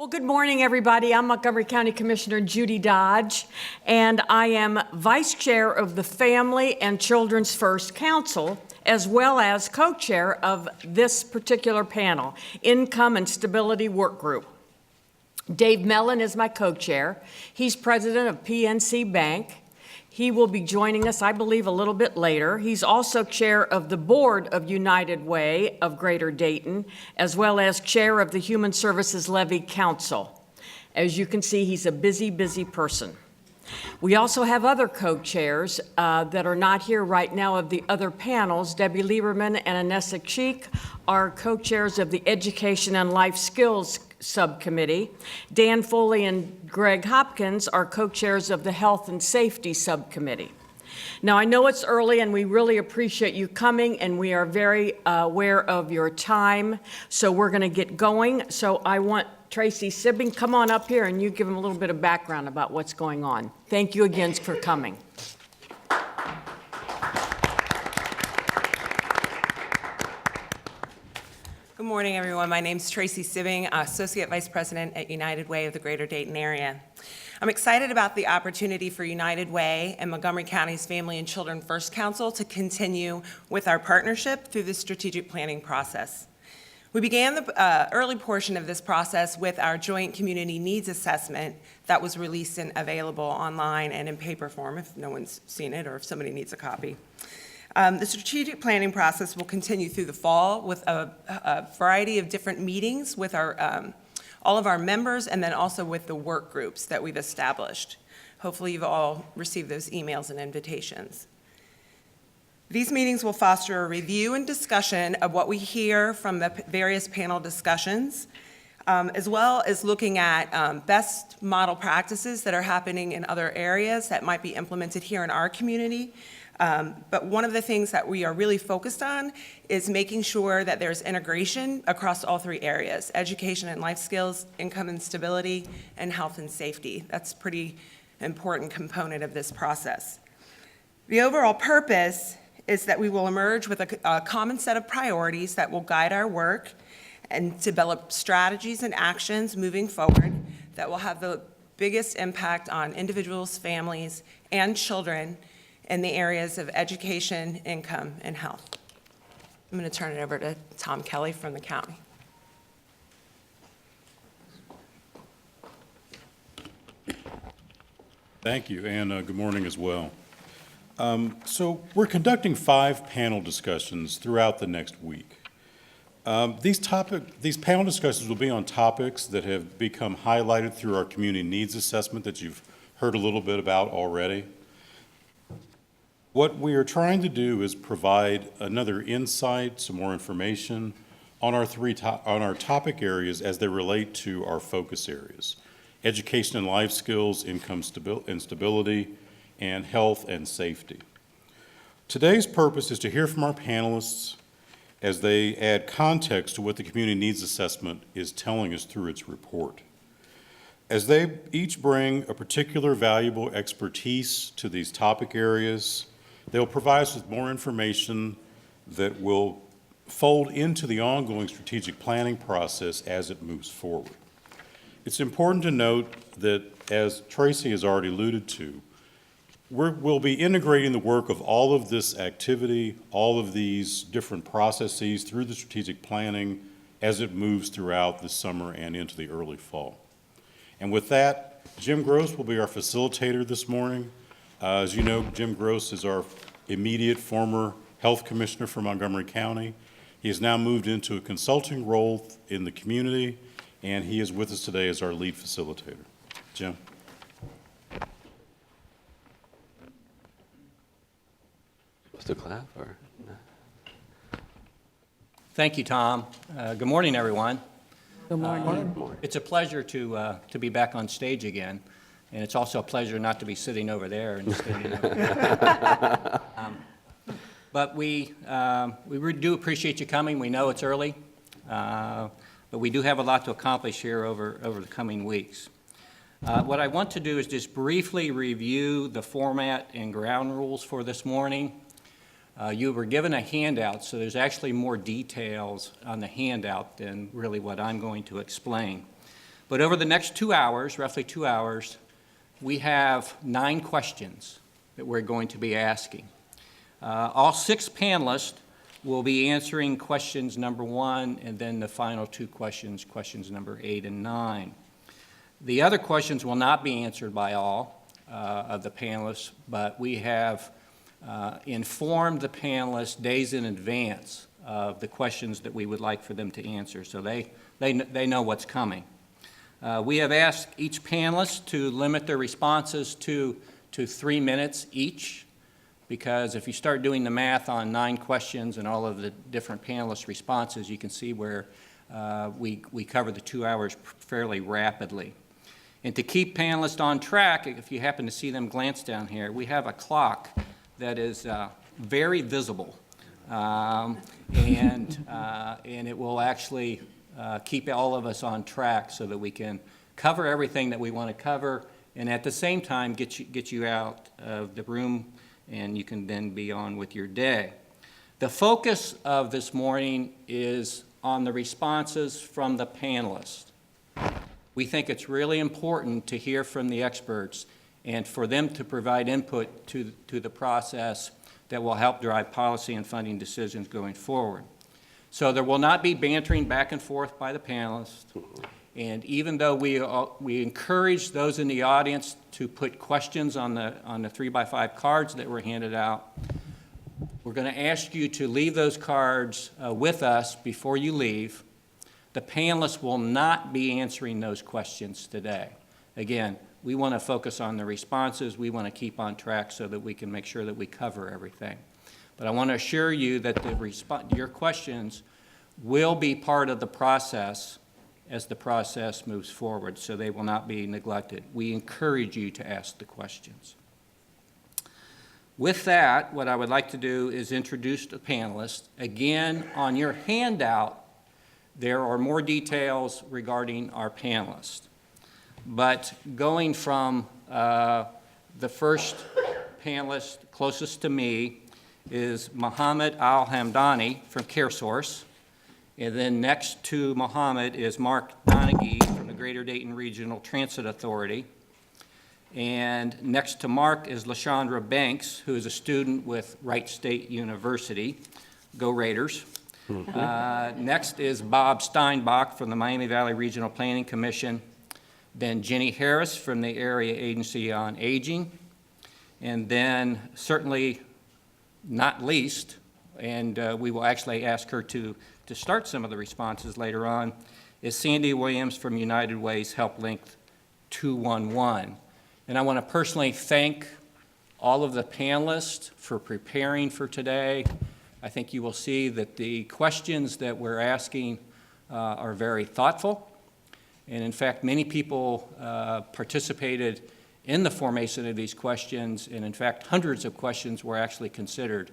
Well, good morning, everybody. I'm Montgomery County Commissioner Judy Dodge, and I am Vice Chair of the Family and Children's First Council, as well as co-chair of this particular panel, Income and Stability Work Group. Dave Mellon is my co-chair. He's president of PNC Bank. He will be joining us, I believe, a little bit later. He's also chair of the board of United Way of Greater Dayton, as well as chair of the Human Services Levy Council. As you can see, he's a busy, busy person. We also have other co-chairs that are not here right now of the other panels. Debbie Lieberman and Anessa Cheek are co-chairs of the Education and Life Skills Subcommittee. Dan Foley and Greg Hopkins are co-chairs of the Health and Safety Subcommittee. Now, I know it's early and we really appreciate you coming, and we are very aware of your time, so we're going to get going. So I want Tracy Sibbing, come on up here and you give them a little bit of background about what's going on. Thank you again for coming. Good morning, everyone. My name is Tracy Sibbing, Associate Vice President at United Way of the Greater Dayton Area. I'm excited about the opportunity for United Way and Montgomery County's Family and Children First Council to continue with our partnership through the strategic planning process. We began the early portion of this process with our joint community needs assessment that was released and available online and in paper form if no one's seen it or if somebody needs a copy. The strategic planning process will continue through the fall with a variety of different meetings with our, all of our members, and then also with the work groups that we've established. Hopefully you've all received those emails and invitations. These meetings will foster a review and discussion of what we hear from the various panel discussions, as well as looking at best model practices that are happening in other areas that might be implemented here in our community. But one of the things that we are really focused on is making sure that there's integration across all three areas: education and life skills, income and stability, and health and safety. That's a pretty important component of this process. The overall purpose is that we will emerge with a common set of priorities that will guide our work and develop strategies and actions moving forward that will have the biggest impact on individuals, families, and children in the areas of education, income, and health. I'm going to turn it over to Tom Kelly from the county. Thank you, and good morning as well. So we're conducting 5 panel discussions throughout the next week. These panel discussions will be on topics that have become highlighted through our community needs assessment that you've heard a little bit about already. What we are trying to do is provide another insight, some more information on our topic areas as they relate to our focus areas: education and life skills, income and stability, and health and safety. Today's purpose is to hear from our panelists as they add context to what the community needs assessment is telling us through its report. As they each bring a particular valuable expertise to these topic areas, they'll provide us with more information that will fold into the ongoing strategic planning process as it moves forward. It's important to note that, as Tracy has already alluded to, we'll be integrating the work of all of this activity, all of these different processes through the strategic planning as it moves throughout the summer and into the early fall. And with that, Jim Gross will be our facilitator this morning. As you know, Jim Gross is our immediate former health commissioner for Montgomery County. He has now moved into a consulting role in the community, and he is with us today as our lead facilitator. Jim. Supposed to clap or no? Thank you, Tom. Good morning, everyone. Good morning. It's a pleasure to be back on stage again, and it's also a pleasure not to be sitting over there and standing over there. But we really do appreciate you coming. We know it's early, but we do have a lot to accomplish here over the coming weeks. What I want to do is just briefly review the format and ground rules for this morning. You were given a handout, so there's actually more details on the handout than really what I'm going to explain. But over the next 2 hours, roughly 2 hours, we have 9 questions that we're going to be asking. All 6 panelists will be answering questions number 1, and then the final 2 questions, questions number 8 and 9. The other questions will not be answered by all of the panelists, but we have informed the panelists days in advance of the questions that we would like for them to answer, so they know what's coming. We have asked each panelist to limit their responses to 3 minutes each, because if you start doing the math on 9 questions and all of the different panelists' responses, you can see where we cover the 2 hours fairly rapidly. And to keep panelists on track, if you happen to see them glance down here, we have a clock that is very visible, and it will actually keep all of us on track so that we can cover everything that we want to cover, and at the same time get you out of the room, and you can then be on with your day. The focus of this morning is on the responses from the panelists. We think it's really important to hear from the experts and for them to provide input to the process that will help drive policy and funding decisions going forward. So there will not be bantering back and forth by the panelists. And even though we encourage those in the audience to put questions on the 3x5 cards that were handed out, we're going to ask you to leave those cards with us before you leave. The panelists will not be answering those questions today. Again, we want to focus on the responses. We want to keep on track so that we can make sure that we cover everything. But I want to assure you that your questions will be part of the process as the process moves forward, so they will not be neglected. We encourage you to ask the questions. With that, what I would like to do is introduce the panelists. Again, on your handout, there are more details regarding our panelists. But going from the first panelist closest to me is Mohammed Al-Hamdani from CareSource. And then next to Mohammed is Mark Donaghy from the Greater Dayton Regional Transit Authority. And next to Mark is LaShondra Banks, who is a student with Wright State University. Go Raiders. Next is Bob Steinbach from the Miami Valley Regional Planning Commission. Then Ginny Harris from the Area Agency on Aging. And then, certainly not least, and we will actually ask her to start some of the responses later on, is Sandy Williams from United Way's Help Link 211. And I want to personally thank all of the panelists for preparing for today. I think you will see that the questions that we're asking are very thoughtful. And in fact, many people participated in the formation of these questions, and in fact, hundreds of questions were actually considered.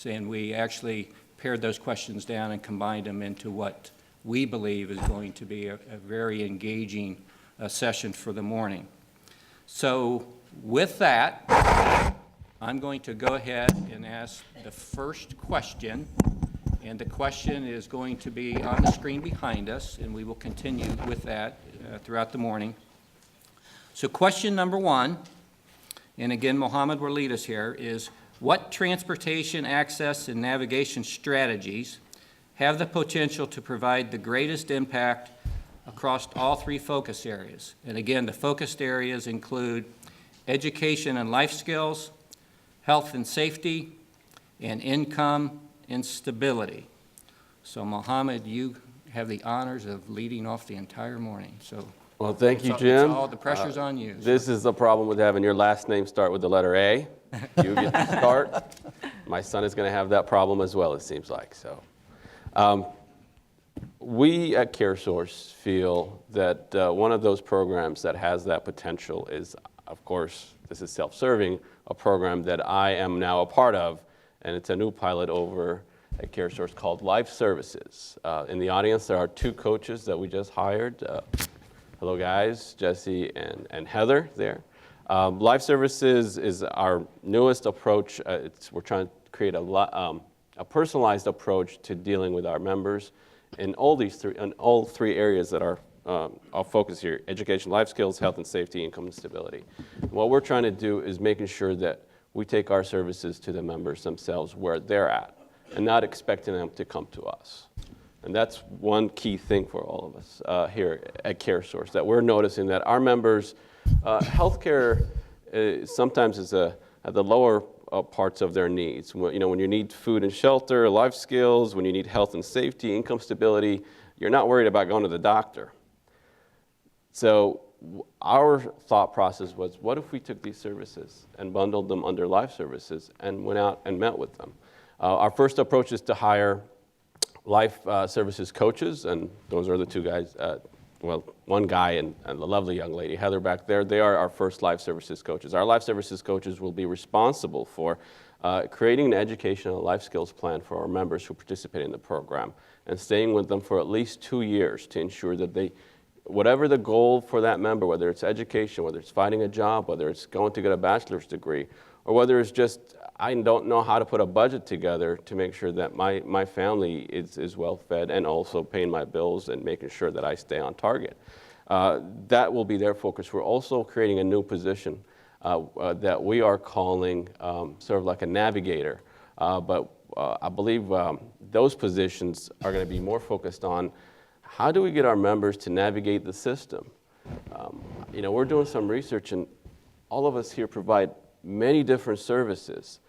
And we actually pared those questions down and combined them into what we believe is going to be a very engaging session for the morning. So with that, I'm going to go ahead and ask the first question, and the question is going to be on the screen behind us, and we will continue with that throughout the morning. So question number 1, and again, Mohammed will lead us here, is what transportation access and navigation strategies have the potential to provide the greatest impact across all 3 focus areas? And again, the focused areas include education and life skills, health and safety, and income and stability. So Mohammed, you have the honors of leading off the entire morning. So Well, thank you, Jim. all the pressure's on you. This is the problem with having your last name start with the letter A. You get to start. My son is going to have that problem as well, it seems like. So, we at CareSource feel that one of those programs that has that potential is, of course, this is self-serving, a program that I am now a part of, and it's a new pilot over at CareSource called Life Services. In the audience, there are 2 coaches that we just hired. Hello, guys, Jesse and Heather there. Life Services is our newest approach. We're trying to create a personalized approach to dealing with our members in all 3 areas that are I'll focus here, education, life skills, health and safety, income and stability. What we're trying to do is making sure that we take our services to the members themselves where they're at and not expecting them to come to us. And that's one key thing for all of us here at CareSource, that we're noticing that our members, healthcare sometimes is at the lower parts of their needs. When you need food and shelter, life skills, when you need health and safety, income stability, you're not worried about going to the doctor. So our thought process was, what if we took these services and bundled them under life services and went out and met with them? Our first approach is to hire life services coaches, and those are the two guys, well, one guy and the lovely young lady, Heather, back there. They are our first life services coaches. Our life services coaches will be responsible for creating an educational life skills plan for our members who participate in the program and staying with them for at least 2 years to ensure that they, whatever the goal for that member, whether it's education, whether it's finding a job, whether it's going to get a bachelor's degree, or whether it's just, I don't know how to put a budget together to make sure that my family is well fed and also paying my bills and making sure that I stay on target. That will be their focus. We're also creating a new position that we are calling sort of like a navigator. But I believe those positions are going to be more focused on how do we get our members to navigate the system. We're doing some research, and all of us here provide many different services.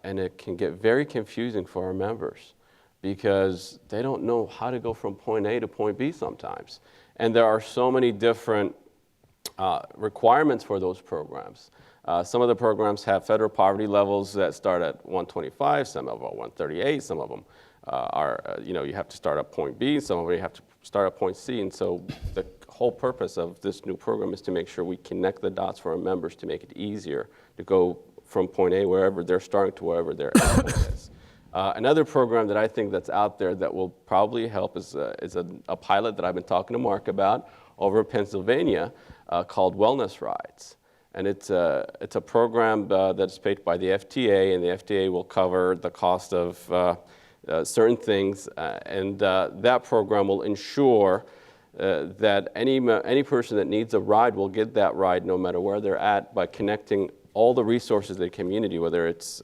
And it can get very confusing for our members because they don't know how to go from point A to point B sometimes. And there are so many different requirements for those programs. Some of the programs have federal poverty levels that start at 125, some of them are 138, some of them are, you have to start at point B, some of them you have to start at point C. And so the whole purpose of this new program is to make sure we connect the dots for our members to make it easier to go from point A, wherever they're starting, to wherever their end is. Another program that I think that's out there that will probably help is a pilot that I've been talking to Mark about over in Pennsylvania called Wellness Rides. And it's a program that's paid by the FDA, and the FDA will cover the cost of certain things. And that program will ensure that any person that needs a ride will get that ride no matter where they're at by connecting all the resources of the community, whether it's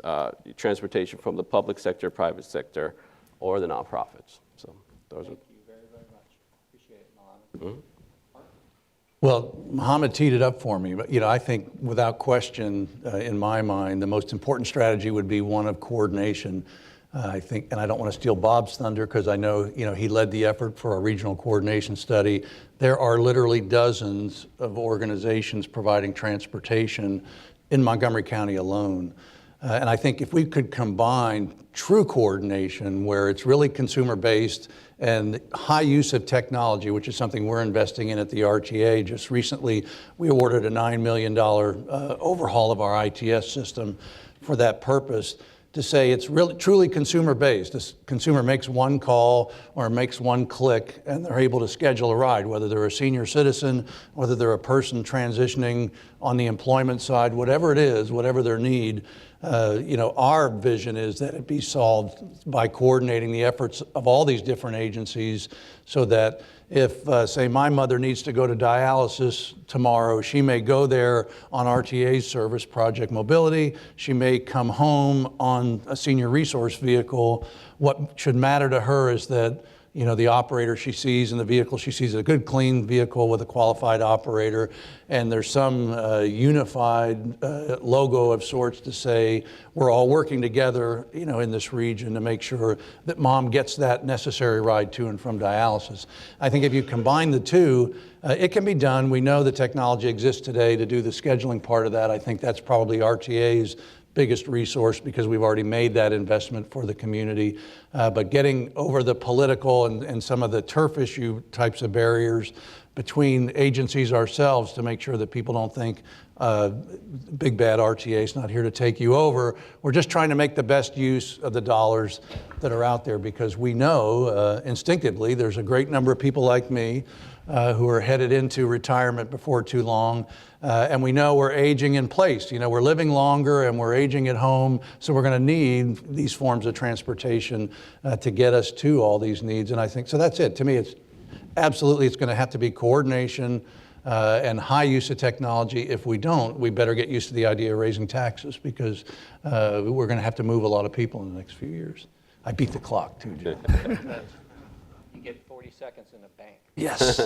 transportation from the public sector, private sector, or the nonprofits. So those Thank you very, very much. Appreciate it, Mohammed. Mm-hmm. Well, Mohammed teed it up for me, but I think without question, in my mind, the most important strategy would be one of coordination. I think, and I don't want to steal Bob's thunder because I know, he led the effort for a regional coordination study. There are literally dozens of organizations providing transportation in Montgomery County alone. And I think if we could combine true coordination where it's really consumer-based and high use of technology, which is something we're investing in at the RTA. Just recently, we awarded a $9 million overhaul of our ITS system for that purpose, to say it's really truly consumer-based. The consumer makes one call or makes one click and they're able to schedule a ride, whether they're a senior citizen, whether they're a person transitioning on the employment side, whatever it is, whatever their need. Our vision is that it be solved by coordinating the efforts of all these different agencies so that if, say, my mother needs to go to dialysis tomorrow, she may go there on RTA's service, Project Mobility. She may come home on a senior resource vehicle. What should matter to her is that the operator she sees and the vehicle she sees is a good, clean vehicle with a qualified operator, and there's some unified logo of sorts to say we're all working together, in this region to make sure that mom gets that necessary ride to and from dialysis. I think if you combine the two, it can be done. We know the technology exists today to do the scheduling part of that. I think that's probably RTA's biggest resource because we've already made that investment for the community. But getting over the political and some of the turf issue types of barriers between agencies ourselves to make sure that people don't think big bad RTA is not here to take you over. We're just trying to make the best use of the dollars that are out there because we know instinctively there's a great number of people like me who are headed into retirement before too long. And we know we're aging in place. We're living longer and we're aging at home, so we're going to need these forms of transportation to get us to all these needs. And I think, so that's it. To me, it's absolutely, it's going to have to be coordination and high use of technology. If we don't, we better get used to the idea of raising taxes, because we're going to have to move a lot of people in the next few years. I beat the clock too, Jim. You get 40 seconds in the bank. Yes.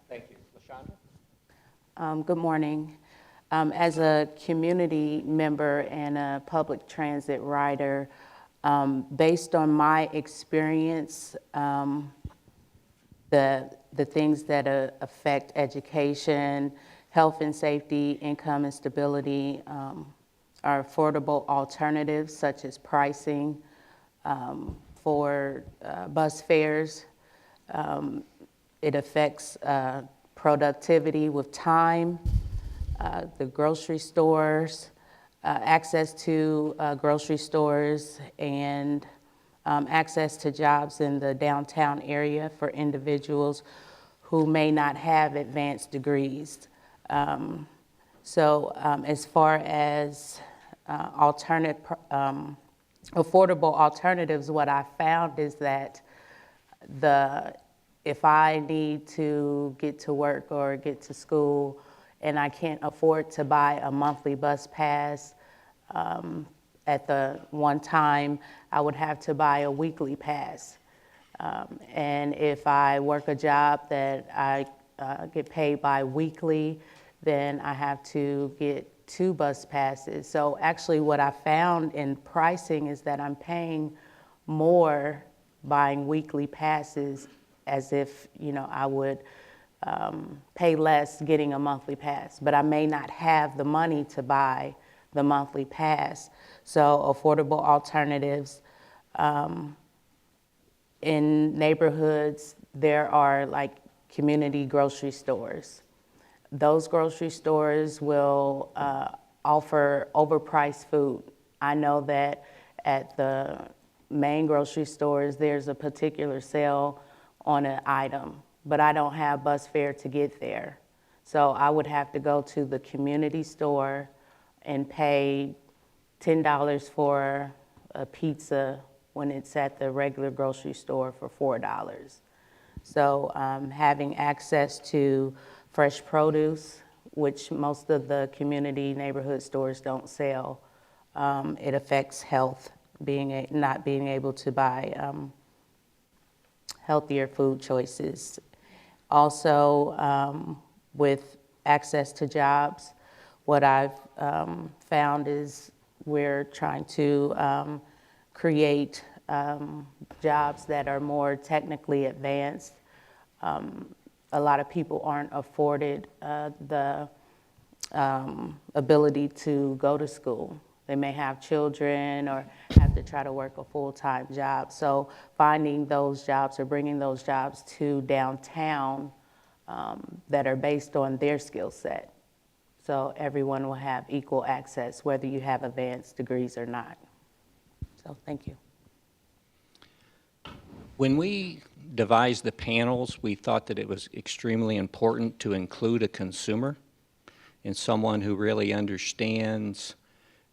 Thank you. LaShondra? Good morning. As a community member and a public transit rider, based on my experience, the things that affect education, health and safety, income and stability are affordable alternatives such as pricing for bus fares. It affects productivity with time, the grocery stores, access to grocery stores, and access to jobs in the downtown area for individuals who may not have advanced degrees. As far as affordable alternatives, what I found is that if I need to get to work or get to school and I can't afford to buy a monthly bus pass, at the one time, I would have to buy a weekly pass. And if I work a job that I get paid bi-weekly, then I have to get 2 bus passes. So actually what I found in pricing is that I'm paying more buying weekly passes, as if, I would pay less getting a monthly pass, but I may not have the money to buy the monthly pass. So affordable alternatives. In neighborhoods, there are like community grocery stores. Those grocery stores will offer overpriced food. I know that at the main grocery stores, there's a particular sale on an item, but I don't have bus fare to get there. So I would have to go to the community store and pay $10 for a pizza when it's at the regular grocery store for $4. So having access to fresh produce, which most of the community neighborhood stores don't sell, it affects health, not being able to buy healthier food choices. Also, with access to jobs, what I've found is we're trying to create jobs that are more technically advanced. A lot of people aren't afforded the ability to go to school. They may have children or have to try to work a full-time job. So finding those jobs or bringing those jobs to downtown that are based on their skill set. So everyone will have equal access, whether you have advanced degrees or not. So thank you. When we devised the panels, we thought that it was extremely important to include a consumer and someone who really understands,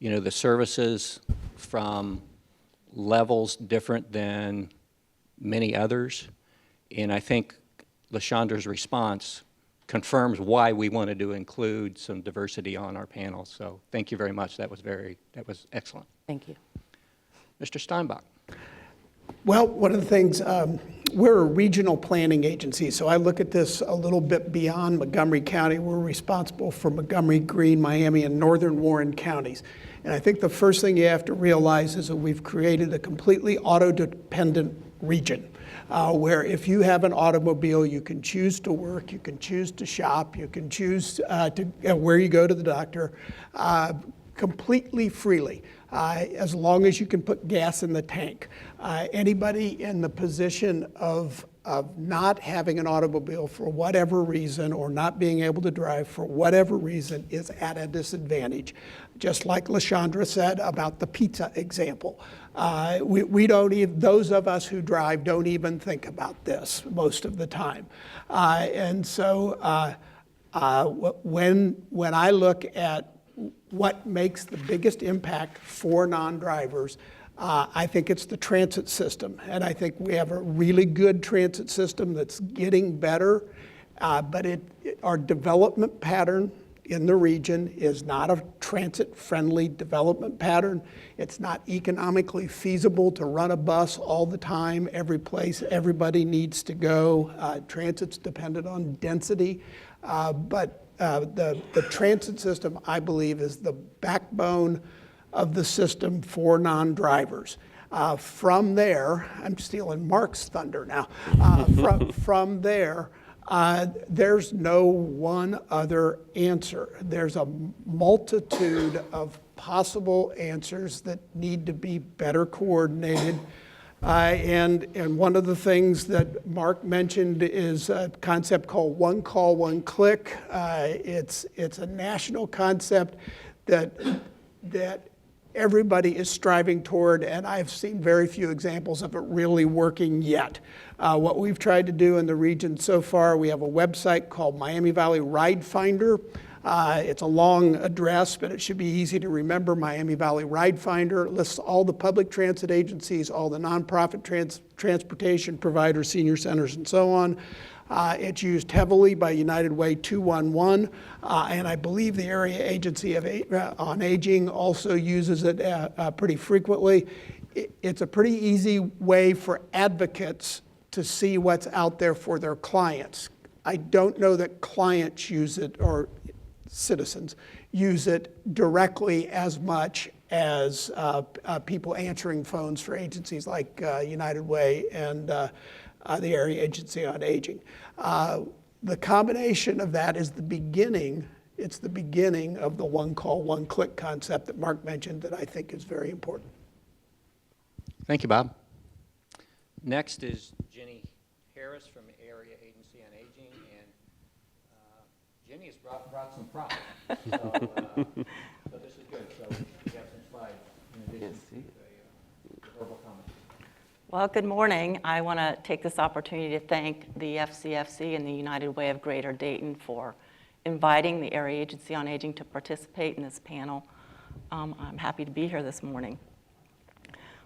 the services from levels different than many others. And I think LaShondra's response confirms why we wanted to include some diversity on our panel. So thank you very much. That was excellent. Thank you. Mr. Steinbach. Well, one of the things, we're a regional planning agency, so I look at this a little bit beyond Montgomery County. We're responsible for Montgomery, Greene, Miami, and northern Warren counties. And I think the first thing you have to realize is that we've created a completely auto-dependent region, where if you have an automobile, you can choose to work, you can choose to shop, you can choose where you go to the doctor, completely freely. As long as you can put gas in the tank. Anybody in the position of not having an automobile for whatever reason, or not being able to drive for whatever reason, is at a disadvantage. Just like LaShondra said about the pizza example. We don't even, those of us who drive don't even think about this most of the time. And so when I look at what makes the biggest impact for non-drivers, I think it's the transit system, and I think we have a really good transit system that's getting better, but our development pattern in the region is not a transit-friendly development pattern. It's not economically feasible to run a bus all the time, every place everybody needs to go. Transit's dependent on density, but the transit system, I believe, is the backbone of the system for non-drivers. From there, I'm stealing Mark's thunder now. From there, there's no one other answer. There's a multitude of possible answers that need to be better coordinated. And one of the things that Mark mentioned is a concept called one call, one click. It's a national concept that everybody is striving toward, and I've seen very few examples of it really working yet. What we've tried to do in the region so far, we have a website called Miami Valley Ride Finder. It's a long address, but it should be easy to remember. Miami Valley Ride Finder lists all the public transit agencies, all the nonprofit transportation providers, senior centers, and so on. It's used heavily by United Way 211, and I believe the Area Agency on Aging also uses it pretty frequently. It's a pretty easy way for advocates to see what's out there for their clients. I don't know that clients use it, or citizens use it directly as much as people answering phones for agencies like United Way and the Area Agency on Aging. The combination of that is the beginning. It's the beginning of the one call, one click concept that Mark mentioned that I think is very important. Thank you, Bob. Next is Ginny Harris from Area Agency on Aging, and Ginny has brought some props. So this is good. So we have some slides in addition to the verbal comments. Well, good morning. I want to take this opportunity to thank the FCFC and the United Way of Greater Dayton for inviting the Area Agency on Aging to participate in this panel. I'm happy to be here this morning.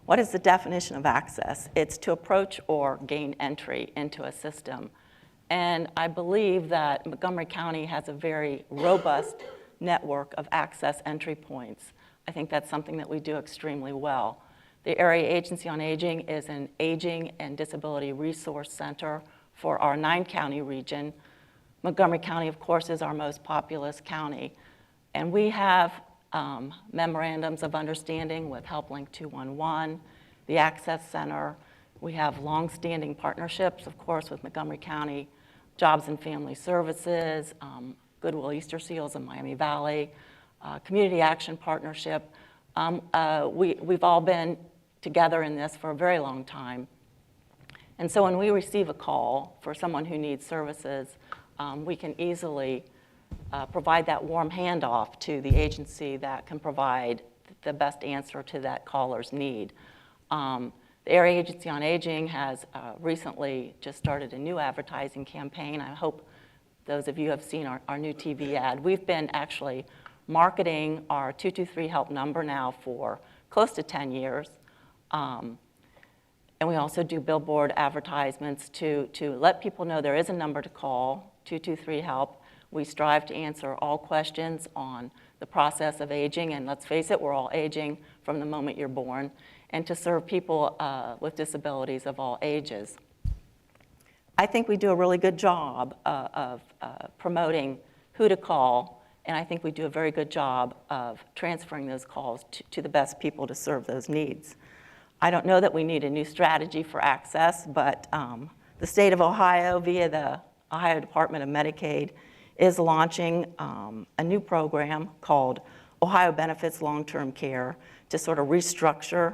What is the definition of access? It's to approach or gain entry into a system. And I believe that Montgomery County has a very robust network of access entry points. I think that's something that we do extremely well. The Area Agency on Aging is an aging and disability resource center for our 9-county region. Montgomery County, of course, is our most populous county. And we have memorandums of understanding with HelpLink 211, the Access Center. We have longstanding partnerships, of course, with Montgomery County Jobs and Family Services, Goodwill Easter Seals in Miami Valley, Community Action Partnership. We've all been together in this for a very long time. And so when we receive a call for someone who needs services, we can easily provide that warm handoff to the agency that can provide the best answer to that caller's need. The Area Agency on Aging has recently just started a new advertising campaign. I hope those of you have seen our new TV ad. We've been actually marketing our 223 HELP number now for close to 10 years. And we also do billboard advertisements to let people know there is a number to call, 223 HELP. We strive to answer all questions on the process of aging, and let's face it, we're all aging from the moment you're born, and to serve people with disabilities of all ages. I think we do a really good job of promoting who to call, and I think we do a very good job of transferring those calls to the best people to serve those needs. I don't know that we need a new strategy for access, but the state of Ohio, via the Ohio Department of Medicaid, is launching a new program called Ohio Benefits Long-Term Care to sort of restructure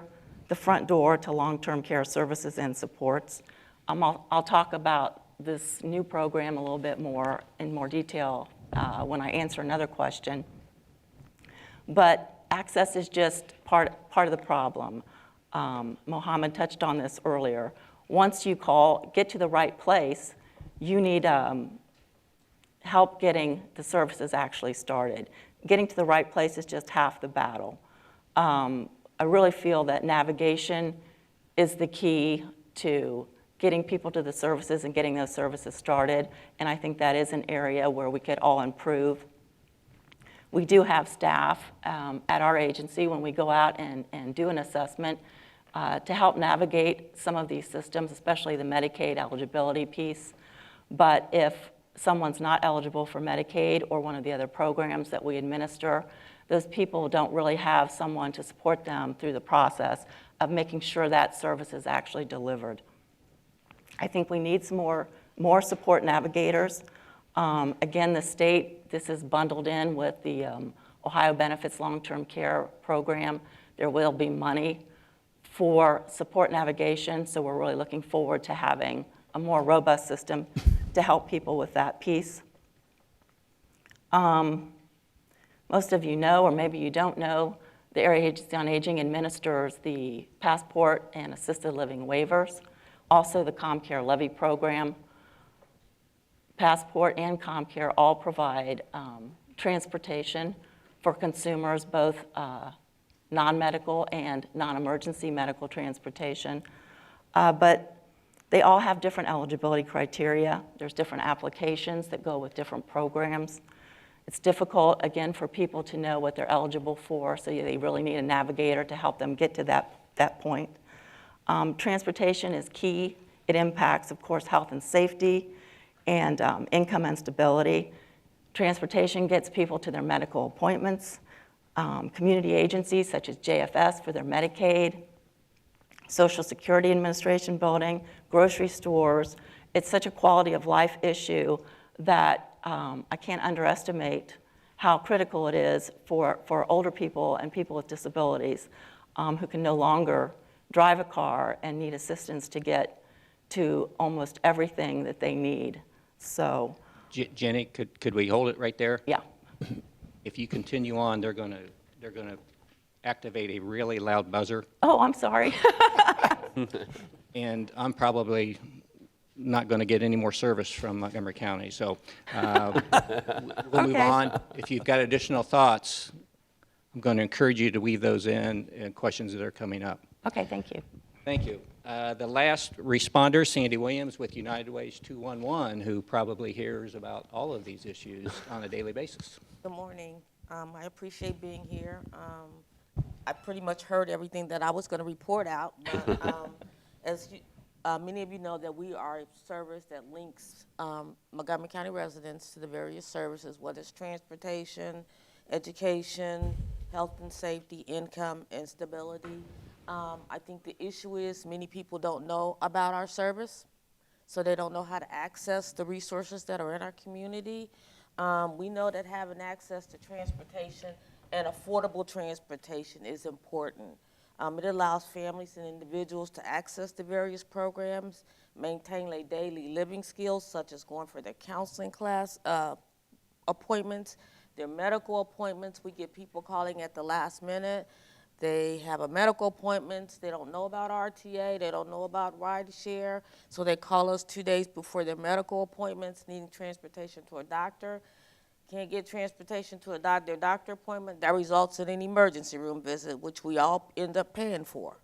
the front door to long-term care services and supports. I'll talk about this new program a little bit more in more detail when I answer another question. But access is just part of the problem. Mohammed touched on this earlier. Once you get to the right place, you need help getting the services actually started. Getting to the right place is just half the battle. A I really feel that navigation is the key to getting people to the services and getting those services started, and I think that is an area where we could all improve. We do have staff at our agency when we go out and do an assessment to help navigate some of these systems, especially the Medicaid eligibility piece. But if someone's not eligible for Medicaid or one of the other programs that we administer, those people don't really have someone to support them through the process of making sure that service is actually delivered. I think we need some more support navigators. Again, the state, this is bundled in with the Ohio Benefits Long-Term Care Program. There will be money for support navigation, so we're really looking forward to having a more robust system to help people with that piece. Most of you know, or maybe you don't know, the Area Agency on Aging administers the Passport and Assisted Living waivers, also the ComCare Levy Program. Passport and ComCare all provide transportation for consumers, both non-medical and non-emergency medical transportation. But they all have different eligibility criteria. There's different applications that go with different programs. It's difficult, again, for people to know what they're eligible for, so they really need a navigator to help them get to that point. Transportation is key. It impacts, of course, health and safety and income and stability. Transportation gets people to their medical appointments. Community agencies such as JFS for their Medicaid, Social Security Administration building, grocery stores. It's such a quality of life issue that I can't underestimate how critical it is for older people and people with disabilities who can no longer drive a car and need assistance to get to almost everything that they need. So, Jenny, could we hold it right there? yeah. If you continue on, they're going to activate a really loud buzzer, Oh, I'm sorry. and I'm probably not going to get any more service from Montgomery County. So we'll move Okay. on. If you've got additional thoughts, I'm going to encourage you to weave those in questions that are coming up. Okay, thank you. Thank you. The last responder, Sandy Williams with United Way's 211, who probably hears about all of these issues on a daily basis. Good morning. I appreciate being here. I pretty much heard everything that I was going to report out, but as many of you know, that we are a service that links Montgomery County residents to the various services, whether it's transportation, education, health and safety, income, and stability. I think the issue is many people don't know about our service, so they don't know how to access the resources that are in our community. We know that having access to transportation and affordable transportation is important. It allows families and individuals to access the various programs, maintain their daily living skills, such as going for their counseling class appointments, their medical appointments. We get people calling at the last minute. They have a medical appointment, they don't know about RTA, they don't know about rideshare, so they call us 2 days before their medical appointments, needing transportation to a doctor. Can't get transportation to their doctor appointment, that results in an emergency room visit, which we all end up paying for.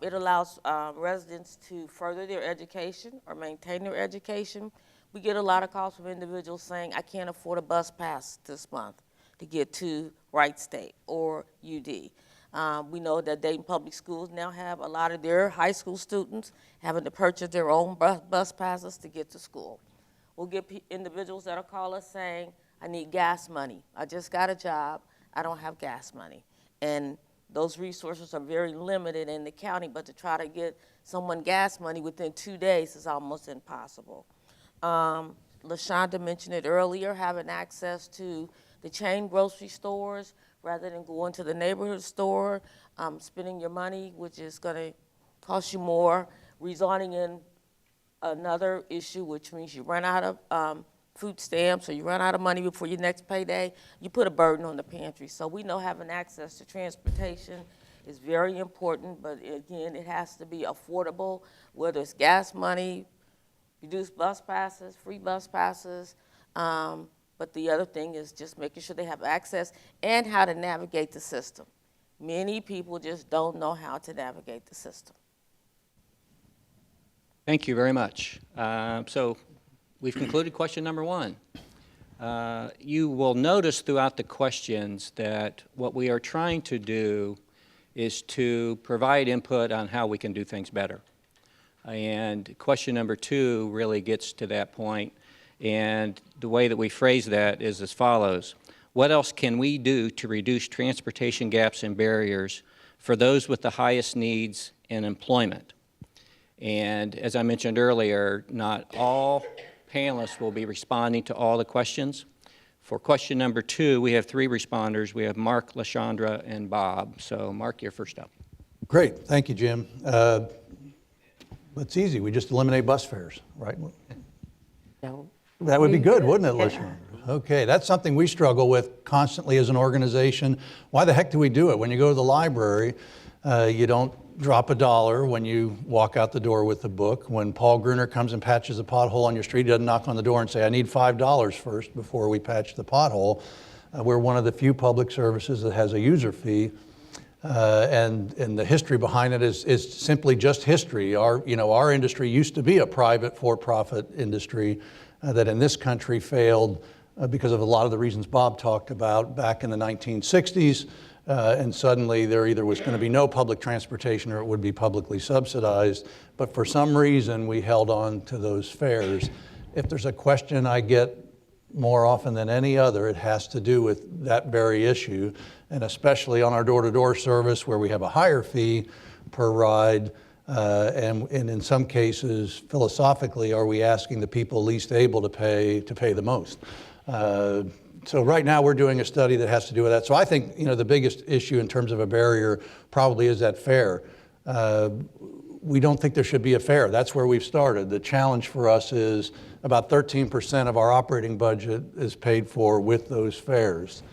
It allows residents to further their education or maintain their education. We get a lot of calls from individuals saying, I can't afford a bus pass this month to get to Wright State or UD. We know that Dayton Public Schools now have a lot of their high school students having to purchase their own bus passes to get to school. We'll get individuals that'll call us saying, I need gas money. I just got a job, I don't have gas money. And those resources are very limited in the county, but to try to get someone gas money within 2 days is almost impossible. LaShonda mentioned it earlier, having access to the chain grocery stores rather than going to the neighborhood store, spending your money, which is gonna cost you more, resulting in another issue, which means you run out of food stamps or you run out of money before your next payday, you put a burden on the pantry. So we know having access to transportation is very important, but again, it has to be affordable, whether it's gas money, reduced bus passes, free bus passes, but the other thing is just making sure they have access and how to navigate the system. Many people just don't know how to navigate the system. Thank you very much. So we've concluded question number one. You will notice throughout the questions that what we are trying to do is to provide input on how we can do things better. And question number two really gets to that point. And the way that we phrase that is as follows. What else can we do to reduce transportation gaps and barriers for those with the highest needs in employment? And as I mentioned earlier, not all panelists will be responding to all the questions. For question number two, we have three responders. We have Mark, LaShondra, and Bob. So Mark, you're first up. Great, thank you, Jim. It's easy, we just eliminate bus fares, right? No. That would be good, wouldn't it, LaShondra? Okay, that's something we struggle with constantly as an organization. Why the heck do we do it? When you go to the library, you don't drop $1 when you walk out the door with the book. When Paul Gruner comes and patches a pothole on your street, he doesn't knock on the door and say, I need $5 first before we patch the pothole. We're one of the few public services that has a user fee. And the history behind it is simply just history. Our industry used to be a private for-profit industry that in this country failed because of a lot of the reasons Bob talked about back in the 1960s. And suddenly there either was going to be no public transportation or it would be publicly subsidized. But for some reason, we held on to those fares. If there's a question I get more often than any other, it has to do with that very issue. And especially on our door-to-door service where we have a higher fee per ride. And in some cases, philosophically, are we asking the people least able to pay the most? So right now we're doing a study that has to do with that. So I think the biggest issue in terms of a barrier probably is that fare. We don't think there should be a fare. That's where we've started. The challenge for us is about 13% of our operating budget is paid for with those fares.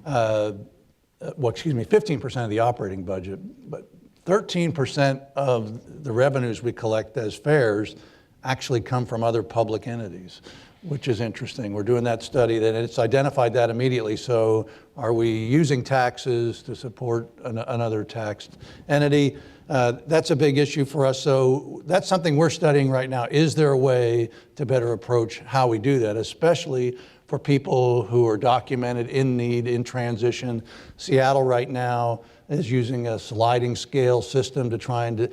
15% of the operating budget, but 13% of the revenues we collect as fares actually come from other public entities, which is interesting. We're doing that study, and it's identified that immediately. So are we using taxes to support another taxed entity? That's a big issue for us. So that's something we're studying right now. Is there a way to better approach how we do that, especially for people who are documented in need, in transition? Seattle right now is using a sliding scale system to try and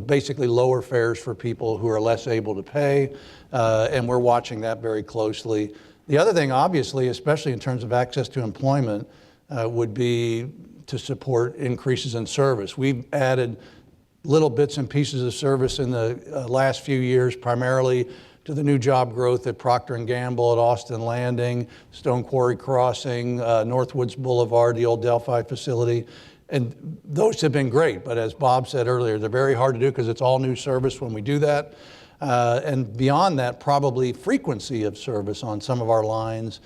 basically lower fares for people who are less able to pay. And we're watching that very closely. The other thing, obviously, especially in terms of access to employment, would be to support increases in service. We've added little bits and pieces of service in the last few years, primarily to the new job growth at Procter & Gamble, at Austin Landing, Stone Quarry Crossing, Northwoods Boulevard, the old Delphi facility. And those have been great, but as Bob said earlier, they're very hard to do because it's all new service when we do that. And beyond that, probably frequency of service on some of our lines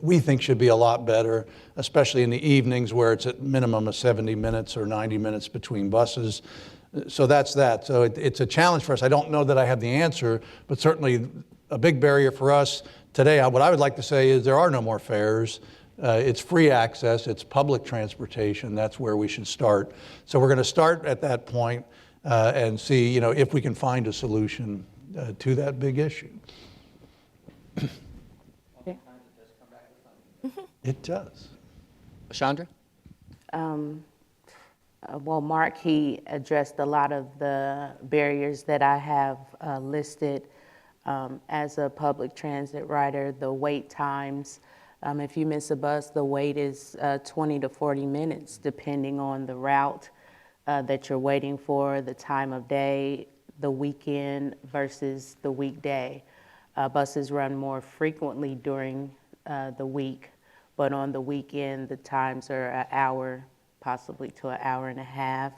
we think should be a lot better, especially in the evenings where it's at minimum of 70 minutes or 90 minutes between buses. So that's that. So it's a challenge for us. I don't know that I have the answer, but certainly a big barrier for us today, what I would like to say is there are no more fares. It's free access, it's public transportation, that's where we should start. So we're going to start at that point and see if we can find a solution to that big issue. It does. Chandra? Well, Mark, he addressed a lot of the barriers that I have listed as a public transit rider, the wait times. If you miss a bus, the wait is 20 to 40 minutes, depending on the route that you're waiting for, the time of day, the weekend versus the weekday. Buses run more frequently during the week, but on the weekend, the times are an hour, possibly to an hour and a half.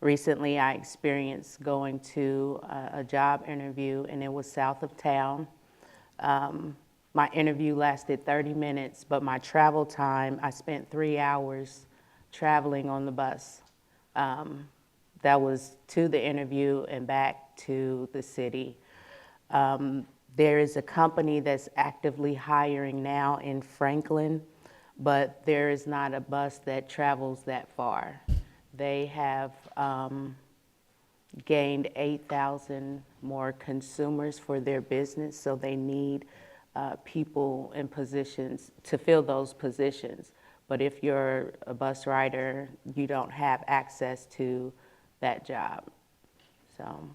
Recently, I experienced going to a job interview, and it was south of town. My interview lasted 30 minutes, but my travel time, I spent 3 hours traveling on the bus. That was to the interview and back to the city. There is a company that's actively hiring now in Franklin, but there is not a bus that travels that far. They have gained 8,000 more consumers for their business, so they need people in positions to fill those positions. But if you're a bus rider, you don't have access to that job. So.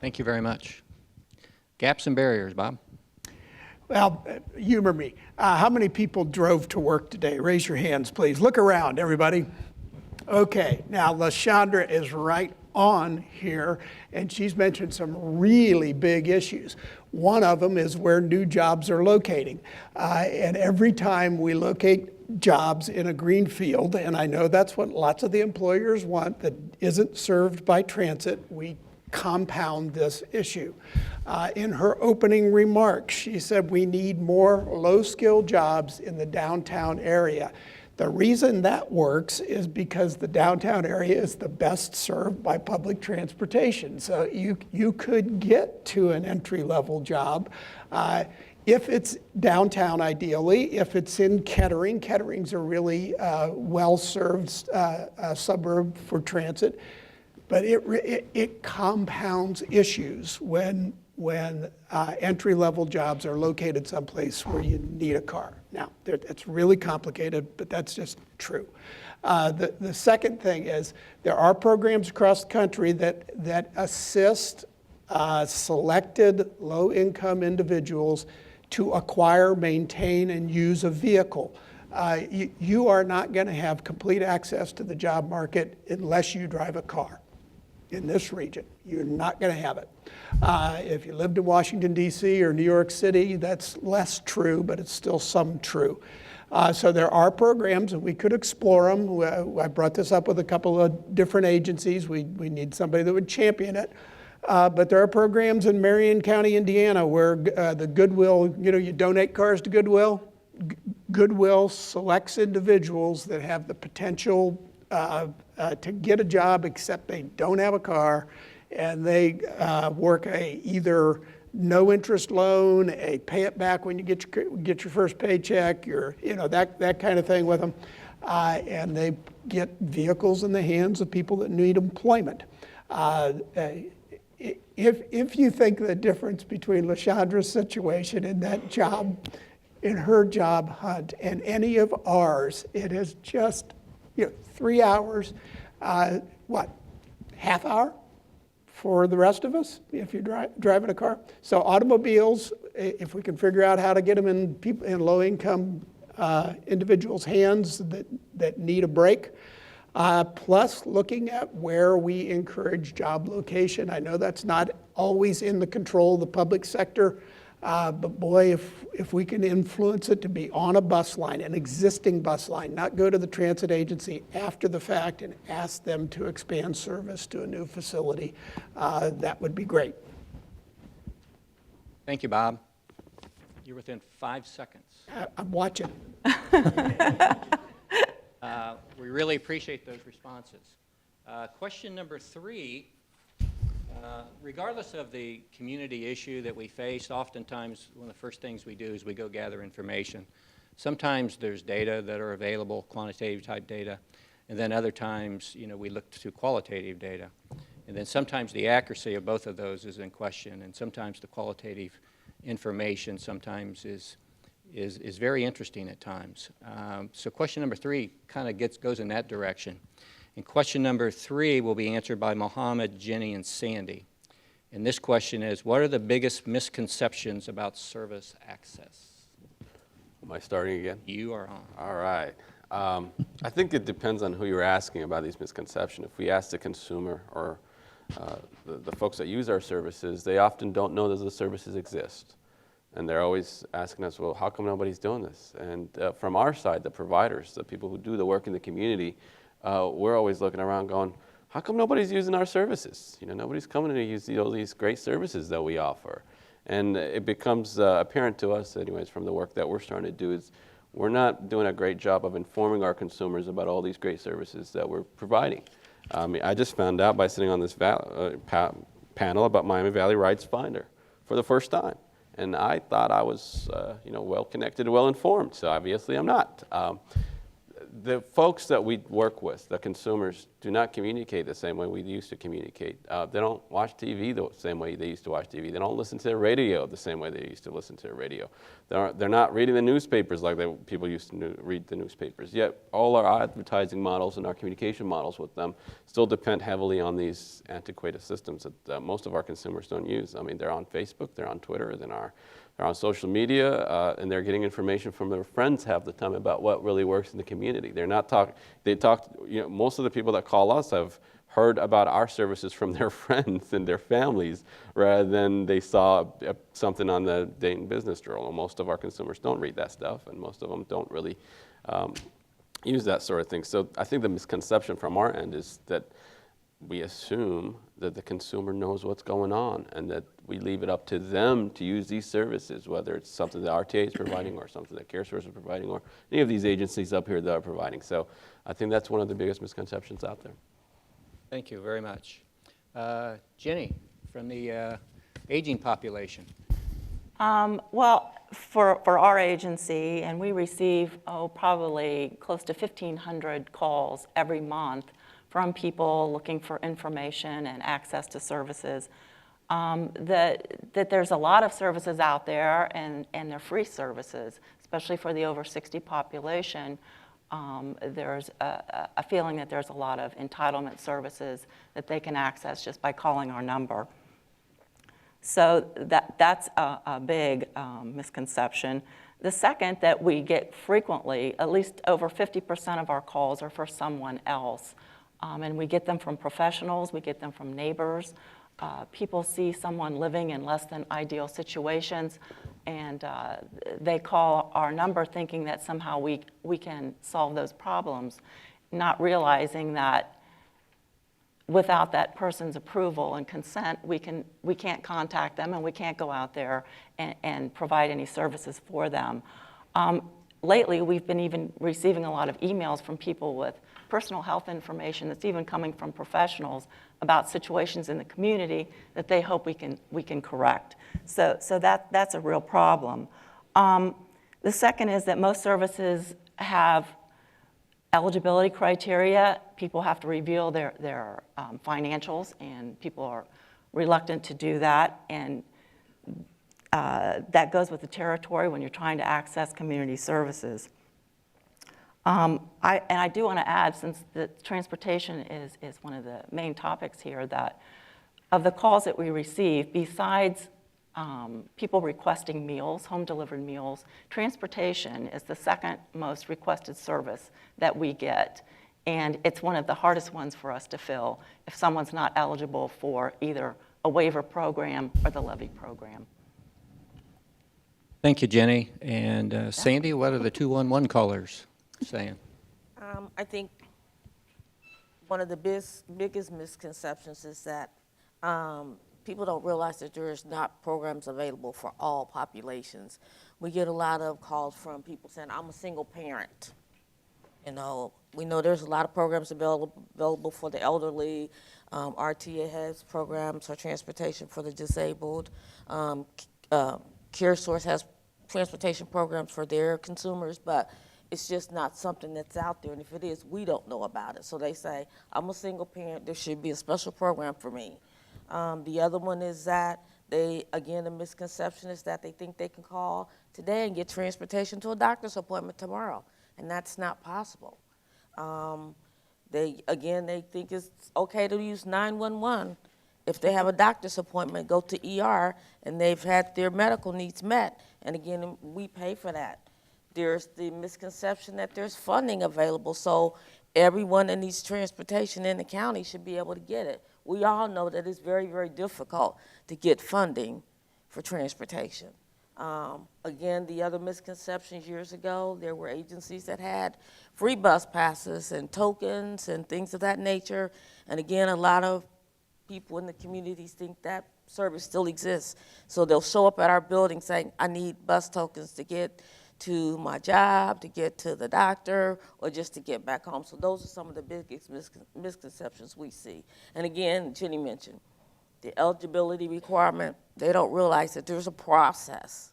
Thank you very much. Gaps and barriers, Bob. Well, humor me. How many people drove to work today? Raise your hands, please. Look around, everybody. Okay, now LaShondra is right on here, and she's mentioned some really big issues. One of them is where new jobs are locating. And every time we locate jobs in a green field, and I know that's what lots of the employers want that isn't served by transit, we compound this issue. In her opening remarks, she said we need more low-skilled jobs in the downtown area. The reason that works is because the downtown area is the best served by public transportation. So you could get to an entry-level job if it's downtown ideally. If it's in Kettering, Kettering's a really well-served suburb for transit. But it compounds issues when entry-level jobs are located someplace where you need a car. Now, it's really complicated, but that's just true. The second thing is there are programs across the country that assist selected low-income individuals to acquire, maintain, and use a vehicle. You are not going to have complete access to the job market unless you drive a car. In this region, you're not going to have it. If you lived in Washington, D.C. or New York City, that's less true, but it's still some true. So there are programs, and we could explore them. I brought this up with a couple of different agencies. We need somebody that would champion it. But there are programs in Marion County, Indiana, where the Goodwill, you donate cars to Goodwill. Goodwill selects individuals that have the potential to get a job, except they don't have a car, and they work a either no interest loan, a pay it back when you get your first paycheck, that kind of thing with them, and they get vehicles in the hands of people that need employment. If you think the difference between LaShondra's situation in that job, in her job hunt, and any of ours, it is just 3 hours, half hour for the rest of us if you're driving a car. So automobiles, if we can figure out how to get them in low-income individuals' hands that need a break, plus looking at where we encourage job location. I know that's not always in the control of the public sector, but boy, if we can influence it to be on a bus line, an existing bus line, not go to the transit agency after the fact and ask them to expand service to a new facility, that would be great. Thank you, Bob. You're within 5 seconds. I'm watching. We really appreciate those responses. Question number 3. Regardless of the community issue that we face, oftentimes one of the first things we do is we go gather information. Sometimes there's data that are available, quantitative type data, and then other times, we look to qualitative data. And then sometimes the accuracy of both of those is in question, and sometimes the qualitative information sometimes is very interesting at times. So question number 3 kind of goes in that direction. And question number 3 will be answered by Mohammed, Ginny, and Sandy. And this question is, what are the biggest misconceptions about service access? Am I starting again? You are on. All right. I think it depends on who you're asking about these misconceptions. If we ask the consumer or the folks that use our services, they often don't know that the services exist. And they're always asking us, well, how come nobody's doing this? And from our side, the providers, the people who do the work in the community, we're always looking around going, how come nobody's using our services? Nobody's coming to use these great services that we offer. And it becomes apparent to us, anyways, from the work that we're starting to do, is we're not doing a great job of informing our consumers about all these great services that we're providing. I just found out by sitting on this panel about Miami Valley Rights Finder for the first time. And I thought I was, well-connected, well-informed, so obviously I'm not. The folks that we work with, the consumers, do not communicate the same way we used to communicate. They don't watch TV the same way they used to watch TV. They don't listen to the radio the same way they used to listen to the radio. They're not reading the newspapers like people used to read the newspapers. Yet all our advertising models and our communication models with them still depend heavily on these antiquated systems that most of our consumers don't use. I mean, they're on Facebook, they're on Twitter, they're on social media, and they're getting information from their friends half the time about what really works in the community. Most of the people that call us have heard about our services from their friends and their families rather than they saw something on the Dayton Business Journal. Most of our consumers don't read that stuff, and most of them don't really use that sort of thing. So I think the misconception from our end is that we assume that the consumer knows what's going on and that we leave it up to them to use these services, whether it's something that RTA is providing or something that CareSource is providing or any of these agencies up here that are providing. So I think that's one of the biggest misconceptions out there. Thank you very much. Ginny, from the aging population. Well, for our agency, and we receive, probably close to 1,500 calls every month from people looking for information and access to services, that there's a lot of services out there, and they're free services, especially for the over 60 population. There's a feeling that there's a lot of entitlement services that they can access just by calling our number. So that's a big misconception. The second that we get frequently, at least over 50% of our calls are for someone else. And we get them from professionals, we get them from neighbors. People see someone living in less than ideal situations, and they call our number thinking that somehow we can solve those problems, not realizing that without that person's approval and consent, we can't contact them and we can't go out there and provide any services for them. Lately, we've been even receiving a lot of emails from people with personal health information that's even coming from professionals about situations in the community that they hope we can correct. So that's a real problem. The second is that most services have eligibility criteria. People have to reveal their financials, and people are reluctant to do that. And that goes with the territory when you're trying to access community services. I do want to add, since the transportation is one of the main topics here, that of the calls that we receive, besides people requesting meals, home-delivered meals, transportation is the second most requested service that we get. And it's one of the hardest ones for us to fill if someone's not eligible for either a waiver program or the levy program. Thank you, Jenny. And Sandy, what are the 211 callers saying? I think one of the biggest misconceptions is that people don't realize that there's not programs available for all populations. We get a lot of calls from people saying, I'm a single parent. You know, we know there's a lot of programs available for the elderly. RTA has programs for transportation for the disabled. CareSource has transportation programs for their consumers, but it's just not something that's out there, and if it is, we don't know about it. So they say, I'm a single parent, there should be a special program for me. The other one is that the misconception is that they think they can call today and get transportation to a doctor's appointment tomorrow, and that's not possible. They think it's okay to use 911 if they have a doctor's appointment, go to ER, and they've had their medical needs met, and again, we pay for that. There's the misconception that there's funding available, so everyone that needs transportation in the county should be able to get it. We all know that it's very, very difficult to get funding for transportation. Again, the other misconceptions years ago, there were agencies that had free bus passes and tokens and things of that nature, and again, a lot of people in the communities think that service still exists. So they'll show up at our building saying, I need bus tokens to get to my job, to get to the doctor, or just to get back home. So those are some of the biggest misconceptions we see. And again, Ginny mentioned, the eligibility requirement, they don't realize that there's a process.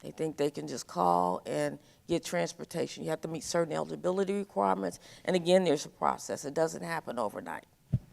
They think they can just call and get transportation. You have to meet certain eligibility requirements, and again, there's a process. It doesn't happen overnight.